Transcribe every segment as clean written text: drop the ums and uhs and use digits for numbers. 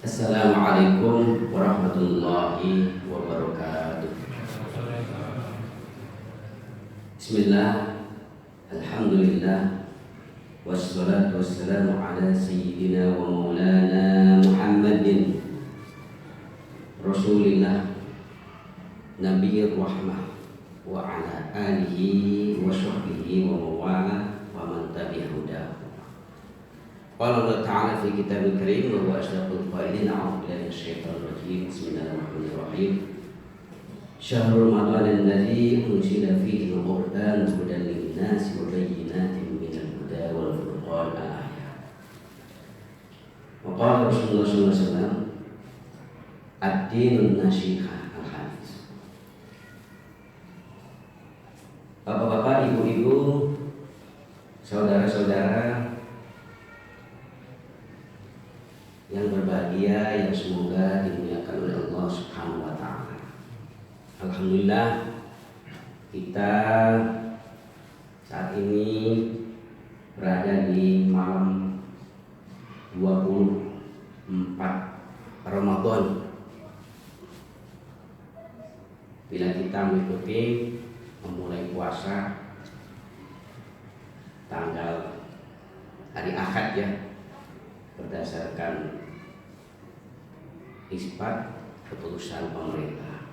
Assalamualaikum warahmatullahi wabarakatuh. Bismillah, alhamdulillah, wassalatu wassalamu ala sayyidina wa maulana Muhammadin Rasulillah Nabiyyir rahmah wa ala alihi wa sahbihi wa mawala wa man tabi'ahu hudahu. Qala Allah Ta'ala fi kitabil karim wa huwa asdaqul qailin. A'udzu billahi minasyaitonir rajim. Bismillahirrahmanirrahim. Syahrul Ramadan alladzi unzila fihi al-Qur'an hudan lin-nasi wa bayyinatin minal huda wal furqan. Ayat. Wa qala Rasulullah sallallahu alaihi wasallam ad-dinun nasiha al-hadis. Bapak-bapak, ibu-ibu, saudara-saudara yang berbahagia, yang semoga dimuliakan oleh Allah Subhanahu wa Ta'ala. Alhamdulillah, kita saat ini berada di malam 24 Ramadan. Bila kita mengikuti memulai puasa tanggal hari Ahad ya, berdasarkan isbat keputusan pemerintah.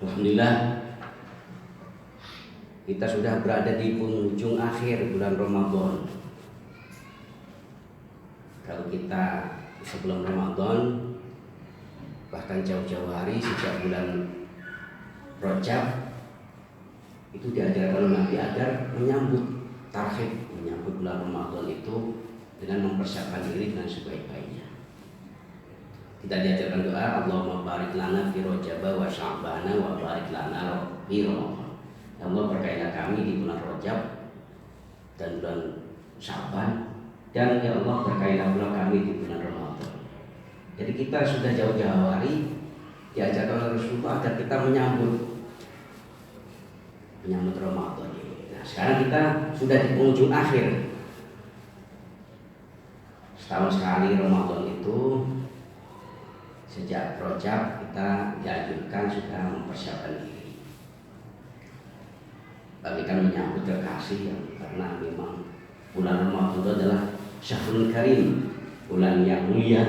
Alhamdulillah, kita sudah berada di penghujung akhir bulan Ramadan. Kalau kita sebelum Ramadan, bahkan jauh-jauh hari sejak bulan Rajab, itu diajarkan Nabi agar menyambut tarhib, menyambut bulan Ramadan itu dengan mempersiapkan diri dengan sebaik-baiknya. Kita diajarkan doa, Allahumma barik lana fi Rajab wa Sya'bana wa barik lana fi Ramadan. Ya Allah, berkailah kami di bulan Rajab dan bulan Sya'ban, dan ya Allah berkailah pula kami di bulan Ramadan. Jadi kita sudah jauh-jauh hari diajarkan oleh Rasulullah agar kita menyambut Ramadan ini. Nah, sekarang kita sudah di penghujung akhir. Setahun sekali Ramadan itu, sejak Rajab kita dianjurkan sudah mempersiapkan diri. Bagikan menyambut kekasih yang karena memang bulan Ramadan itu adalah Syahrul Karim, bulan yang mulia,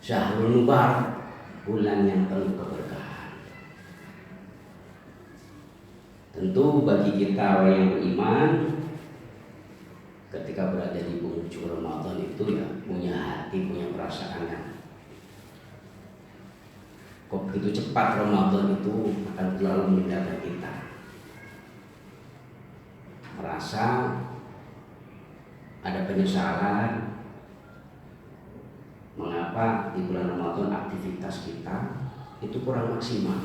Syahrul Mubarak, bulan yang penuh keberkahan. Tentu bagi kita orang yang beriman, ketika berada di penghujung Ramadan itu ya punya hati, punya perasaan yang kok begitu cepat Ramadan itu akan selalu meninggalkan kita. Merasa ada penyesalan mengapa di bulan Ramadan aktivitas kita itu kurang maksimal.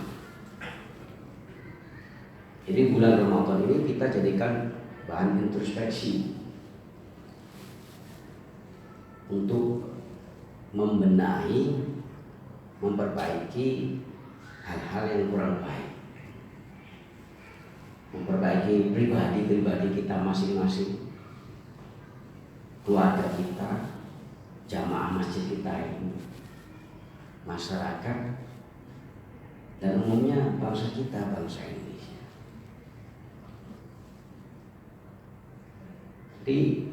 Jadi bulan Ramadan ini kita jadikan bahan introspeksi untuk membenahi, memperbaiki hal-hal yang kurang baik, memperbaiki pribadi kita masing-masing, keluarga kita, jamaah masjid kita ini, masyarakat, dan umumnya bangsa kita, bangsa Indonesia. Di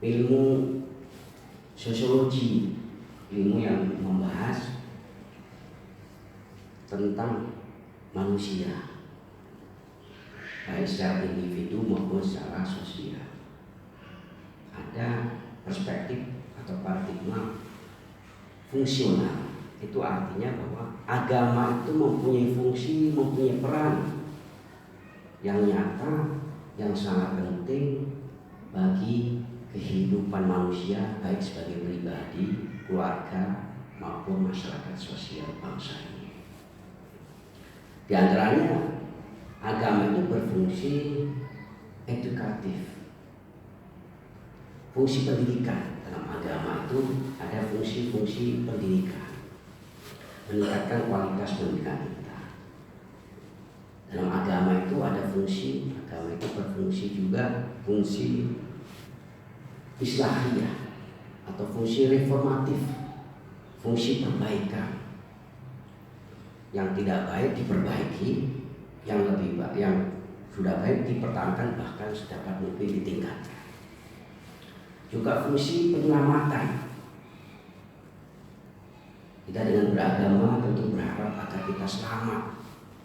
ilmu sosiologi, ilmu yang membahas tentang manusia, baik secara individu maupun secara sosial, ada perspektif atau paradigma fungsional. Itu artinya bahwa agama itu mempunyai fungsi, mempunyai peran yang nyata, yang sangat penting bagi kehidupan manusia, baik sebagai pribadi, keluarga maupun masyarakat sosial bangsa ini. Di antaranya agama itu berfungsi edukatif, fungsi pendidikan. Dalam agama itu ada fungsi-fungsi pendidikan, meningkatkan kualitas pendidikan kita. Dalam agama itu ada agama itu berfungsi juga fungsi islahiyah, atau fungsi reformatif, fungsi perbaikan. Yang tidak baik diperbaiki, yang lebih baik, yang sudah baik dipertahankan, bahkan sedapat mungkin ditingkatkan. Juga fungsi penyelamatan. Kita dengan beragama tentu berharap agar kita selamat,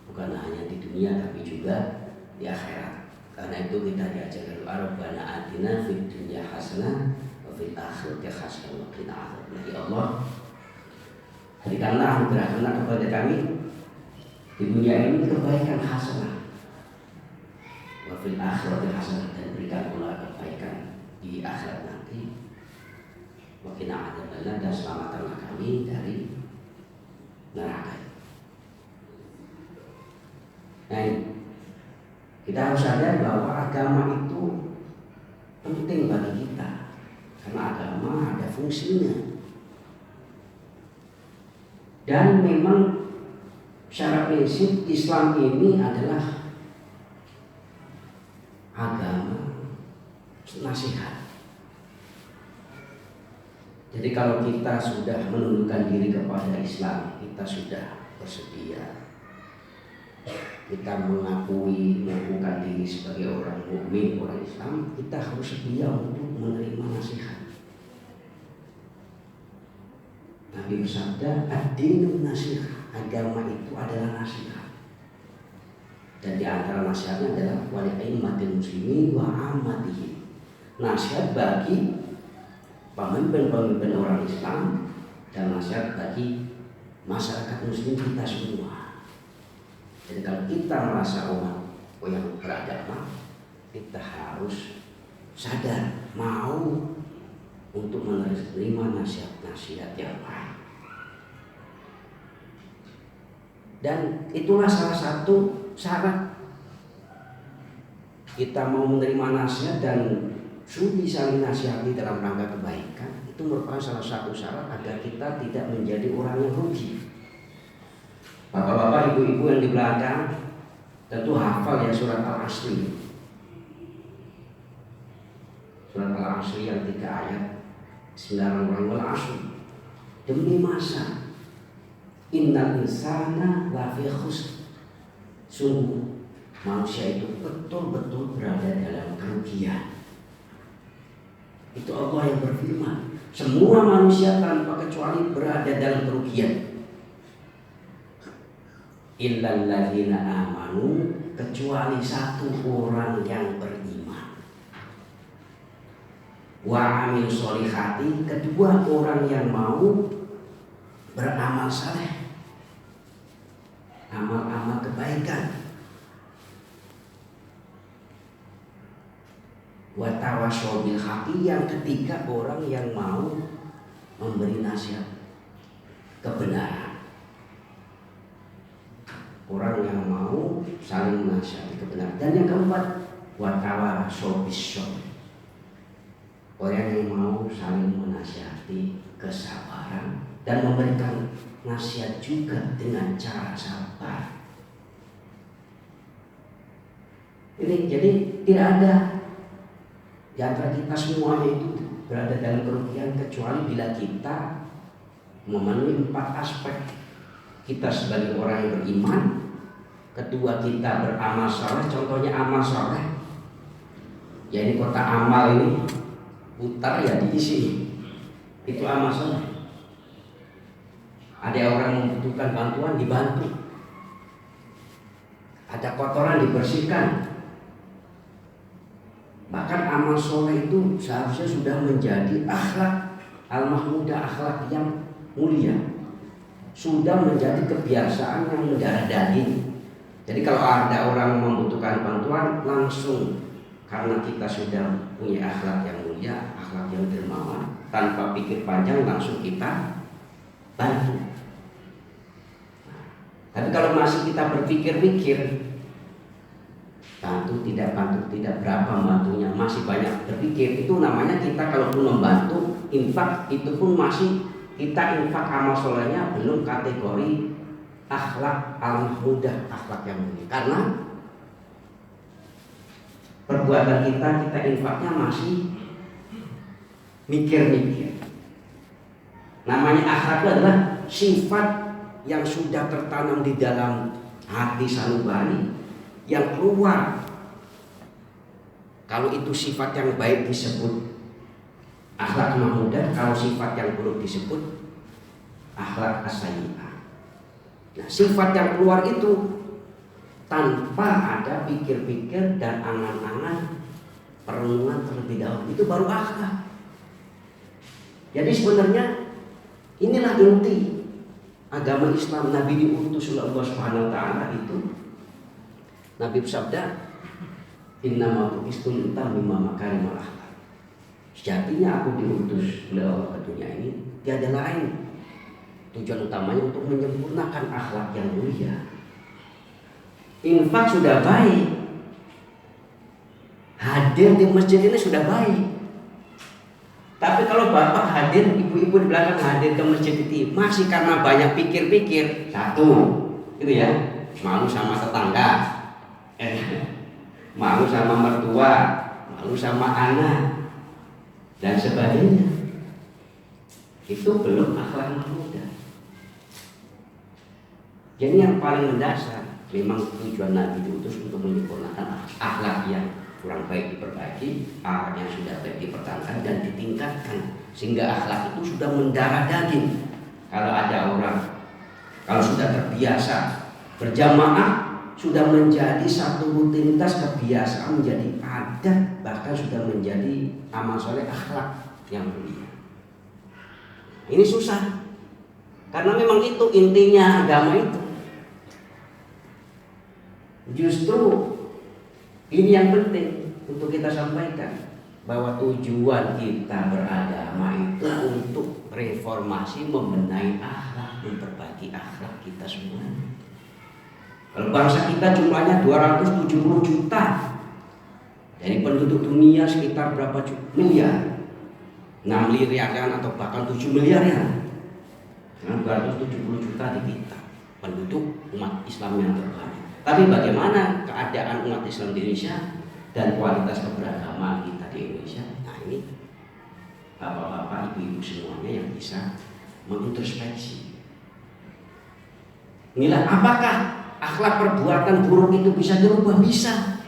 bukan hanya di dunia tapi juga di akhirat. Karena itu kita diajarkan Rabbana atina fid dunya hasanah wa fil akhirati hasanah wa qina adzabannar. Ya Allah, berikanlah anugerah kepada kami di dunia ini kebaikan hasanah, wa fil akhirati hasanah, dan berikan pula kebaikan di akhirat nanti, wa qina adzabannar, dan selamatkanlah kami dari neraka. Nah, kita harus sadar bahwa agama itu penting bagi kita, karena agama ada fungsinya. Dan memang secara prinsip Islam ini adalah agama nasihat. Jadi kalau kita sudah menundukkan diri kepada Islam, kita sudah bersedia, kita mengakukan diri sebagai orang mukmin, orang Islam, kita harus sedia untuk menerima nasihat. Nabi bersabda, ad-dinu nasihat, agama itu adalah nasihat. Dan di antara nasihatnya adalah wali'immatil muslimin wa ammatihim, nasihat bagi pemimpin-pemimpin orang Islam dan nasihat bagi masyarakat muslim kita semua. Jadi kalau kita merasa orang yang beragama, kita harus sadar, mau untuk menerima nasihat-nasihat yang baik. Dan itulah salah satu syarat kita mau menerima nasihat dan sudi saling nasihati dalam rangka kebaikan. Itu merupakan salah satu syarat agar kita tidak menjadi orang yang rugi. Bapak-bapak, ibu-ibu yang di belakang tentu hafal ya surat Al-Asr. Surat Al-Asr yang 3 ayat. Bismillahirrahmanirrahim. Wal 'ashr, demi masa, innal insana lafi khusr, sungguh manusia itu betul-betul berada dalam kerugian. Itu Allah yang berfirman, semua manusia tanpa kecuali berada dalam kerugian. Illal ladzina amanu, kecuali satu orang yang beriman. Wa amil sholihati, kedua orang yang mau beramal saleh, amal-amal kebaikan. Wa tawassaw bil haqqi, yang ketiga orang yang mau memberi nasihat kebenaran. Orang yang mau saling menasihati kebenaran. Dan yang keempat, wa tawassaw bis sabr, orang yang mau saling menasihati kesabaran dan memberikan nasihat juga dengan cara sabar. Ini jadi tidak ada di antara kita semuanya itu berada dalam kerugian kecuali bila kita memenuhi 4 aspek. Kita sebagai orang yang beriman, kedua kita beramal saleh, contohnya amal saleh. Ya ini kotak amal ini putar ya diisi, itu amal saleh. Ada orang membutuhkan bantuan, dibantu. Ada kotoran, dibersihkan. Bahkan amal soleh itu seharusnya sudah menjadi akhlak al-mahmudah, akhlak yang mulia. Sudah menjadi kebiasaan yang mendarah daging. Jadi kalau ada orang membutuhkan bantuan, langsung karena kita sudah punya akhlak yang mulia, akhlak yang dermawan, tanpa pikir panjang langsung kita bantu. Tapi kalau masih kita berpikir-pikir, bantu tidak berapa bantunya, masih banyak berpikir, itu namanya kita kalaupun membantu infak, itu pun masih kita infak amal solehnya belum kategori akhlak al-mahmudah, akhlak yang mulia. Karena perbuatan kita infaknya masih mikir-mikir. Namanya akhlak itu adalah sifat yang sudah tertanam di dalam hati sanubari yang keluar. Kalau itu sifat yang baik disebut akhlak mahmudah, kalau sifat yang buruk disebut akhlak as-sayyi'ah. Nah, sifat yang keluar itu tanpa ada pikir-pikir dan angan-angan perenungan terlebih dahulu, itu baru akhlak. Jadi sebenarnya inilah inti agama Islam. Nabi diutus oleh Allah Subhanahu wa taala itu, Nabi bersabda, "Innama bu'istu litammima makarimal akhlak." Sejatinya aku diutus oleh Allah ke dunia ini tiada lain tujuan utamanya untuk menyempurnakan akhlak yang mulia. Infak sudah baik, hadir di masjid ini sudah baik. Tapi kalau bapak hadir, ibu-ibu di belakang hadir ke masjid itu masih karena banyak pikir-pikir, satu, gitu ya, malu sama tetangga, malu sama mertua, malu sama anak, dan sebagainya. Itu belum akhlak mahmudah. Jadi yang paling mendasar, memang tujuan Nabi diutus untuk menyempurnakan akhlak yang kurang baik diperbaiki, akhlak yang sudah baik dipertahankan dan ditingkatkan, sehingga akhlak itu sudah mendarah daging. Kalau ada orang, kalau sudah terbiasa berjamaah, sudah menjadi satu rutinitas, kebiasaan, menjadi adat, bahkan sudah menjadi amal soleh, akhlak yang mulia. Ini susah, karena memang itu intinya agama itu. Justru ini yang penting untuk kita sampaikan, bahwa tujuan kita beragama itu untuk reformasi, membenahi akhlak, memperbaiki akhlak kita semua. Kalau bangsa kita jumlahnya 270 juta, dari penduduk dunia sekitar berapa miliar? 6 miliaran atau bahkan 7 miliar ya. Dengan 270 juta di kita, penduduk umat Islam yang terbanyak. Tapi bagaimana keadaan umat Islam di Indonesia dan kualitas keberagamaan kita di Indonesia? Nah, ini bapak-bapak, ibu-ibu semuanya yang bisa mengintrospeksi. Inilah, apakah akhlak perbuatan buruk itu bisa dirubah? Bisa.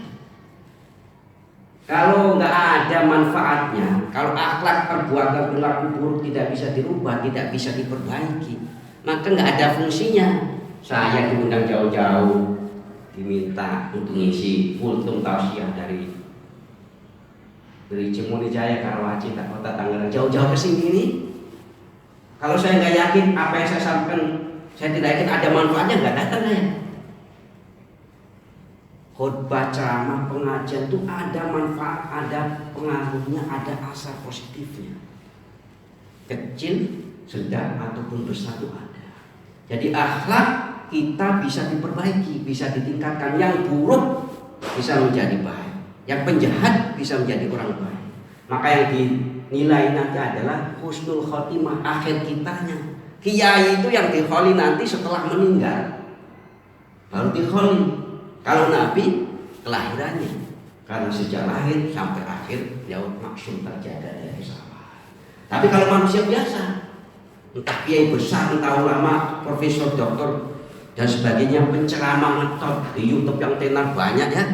Kalau nggak ada manfaatnya, kalau akhlak perbuatan perilaku buruk tidak bisa dirubah, tidak bisa diperbaiki, maka nggak ada fungsinya. Saya diundang jauh-jauh, diminta untuk ngisi kultum tausiah dari Cimonijaya, Karawaci, Kota Tangerang, jauh-jauh ke sini nih. Kalau saya nggak yakin apa yang saya sampaikan, saya tidak yakin ada manfaatnya, nggak datang saya. Khotbah, ceramah, pengajian itu ada manfaat, ada pengaruhnya, ada asar positifnya. Kecil, sedang ataupun besar itu ada. Jadi akhlak kita bisa diperbaiki, bisa ditingkatkan. Yang buruk bisa menjadi baik, yang penjahat bisa menjadi orang baik. Maka yang dinilai nanti adalah husnul khotimah, akhir kitanya. Kiai itu yang dikholi nanti setelah meninggal, baru dikholi. Kalau Nabi, kelahirannya, karena sejak lahir sampai akhir jauh maksum terjaga dari kesalahan. Tapi kalau manusia biasa, entah kiai besar, entah ulama, profesor, doktor dan sebagainya, penceramah ngetop di YouTube yang tenar banyak ya,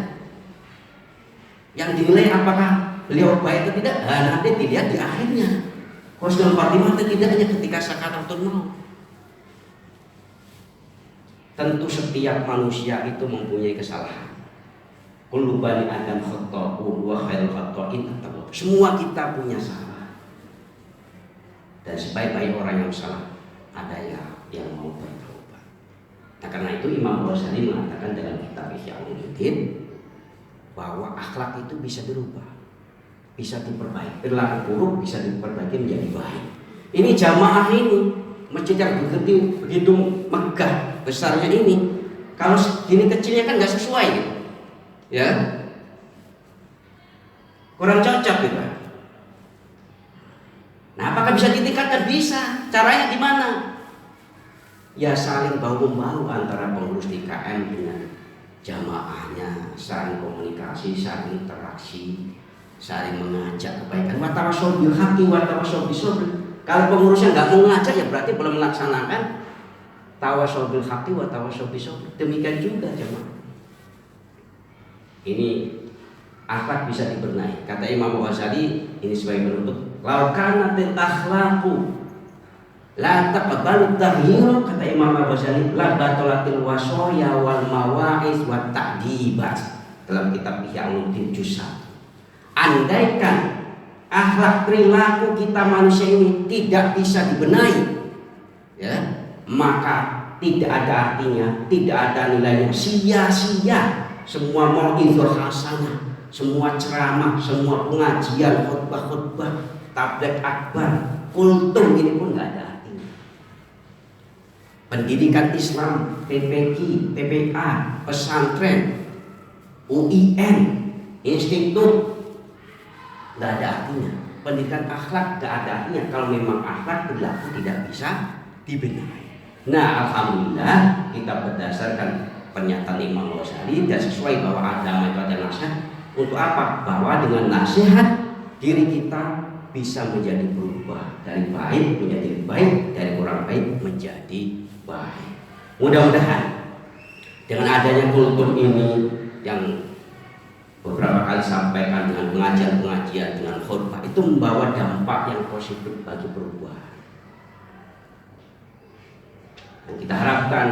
yang dinilai apakah beliau baik atau tidak, nanti dilihat di akhirnya. Husnul khotimah atau tidaknya ketika sakaratul maut. Tentu setiap manusia itu mempunyai kesalahan. Kullu bani adam khata'un wa khairul khata'in at-tawwab. Semua kita punya salah. Dan sebaik-baik orang yang salah ada yang mau bertaubat. Nah, karena itu Imam Ghazali mengatakan dalam kitab Ihya Ulumuddin bahwa akhlak itu bisa dirubah, bisa diperbaiki. Perilaku buruk bisa diperbaiki menjadi baik. Ini jamaah ini, masjid yang begitu megah besarnya ini, kalau gini kecilnya kan nggak sesuai gitu. Ya, kurang cocok gitu. Nah, apakah bisa ditingkatkan? Bisa. Caranya gimana? Ya saling bahu-membahu antara pengurus DKM dengan jamaahnya, saling komunikasi, saling interaksi, saling mengajak kebaikan. Wa tawassaw bil haqqi wa tawassaw bis sabr. Kalau pengurusnya nggak mau ngajar ya berarti belum melaksanakan tawasau bil haqqi wa tawasau bis sabr. Demikian juga jemaah. Ini akhlak bisa dibenahi. Kata Imam Ghazali ini sebagai penutup, "Lau kanatil akhlaqu la taqbalu taghyir," kata Imam Ghazali, "la batalatil wasaya wal mawa'iz wat ta'dibat." Dalam kitab Ihyauluddin juz 1. Andaikan akhlak perilaku kita manusia ini tidak bisa dibenahi, ya, maka tidak ada artinya, tidak ada nilainya, sia-sia semua mau'izah hasanah, semua ceramah, semua pengajian, khutbah-khutbah, tabligh akbar, kultum ini pun nggak ada artinya. Pendidikan Islam, PPQ, PPA, pesantren, UIN, institut, nggak ada artinya. Pendidikan akhlak nggak ada artinya kalau memang akhlak perilaku tidak bisa dibenahi. Nah, alhamdulillah kita berdasarkan pernyataan Imam Ghazali dan sesuai bahwa agama itu ada nasihat. Untuk apa? Bahwa dengan nasihat diri kita bisa menjadi berubah dari baik menjadi baik, dari kurang baik menjadi baik. Mudah-mudahan dengan adanya kultur ini yang beberapa kali sampaikan dengan pengajian-pengajian, dengan khutbah, itu membawa dampak yang positif bagi perubahan. Dan kita harapkan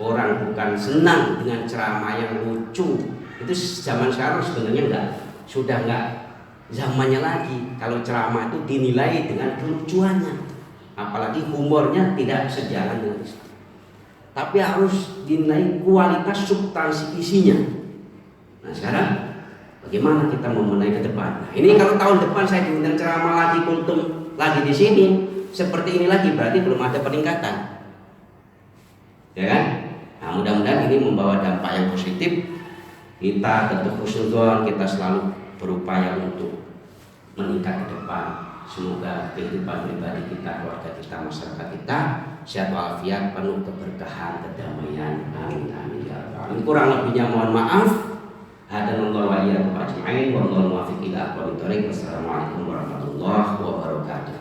orang bukan senang dengan ceramah yang lucu. Itu zaman sekarang sebenarnya sudah nggak zamannya lagi. Kalau ceramah itu dinilai dengan kelucuannya, apalagi humornya tidak sejalan dengan Islam. Tapi harus dinilai kualitas substansi isinya. Nah sekarang bagaimana kita membenahi ke depan? Nah, ini kalau tahun depan saya diundang ceramah lagi, kultum lagi di sini seperti ini lagi, berarti belum ada peningkatan, ya kan? Nah, mudah-mudahan ini membawa dampak yang positif. Kita tentu husnudzon, kita selalu berupaya untuk meningkat ke depan. Semoga kehidupan pribadi kita, keluarga kita, masyarakat kita sehat walafiat, penuh keberkahan, kedamaian. Amin amin ya rabbal alamin. Kurang lebihnya mohon maaf. Hadanallahu wa iyyakum ajma'in. Wallahu muwaffiq ila aqwamit thoriq. Wassalamualaikum warahmatullahi wabarakatuh.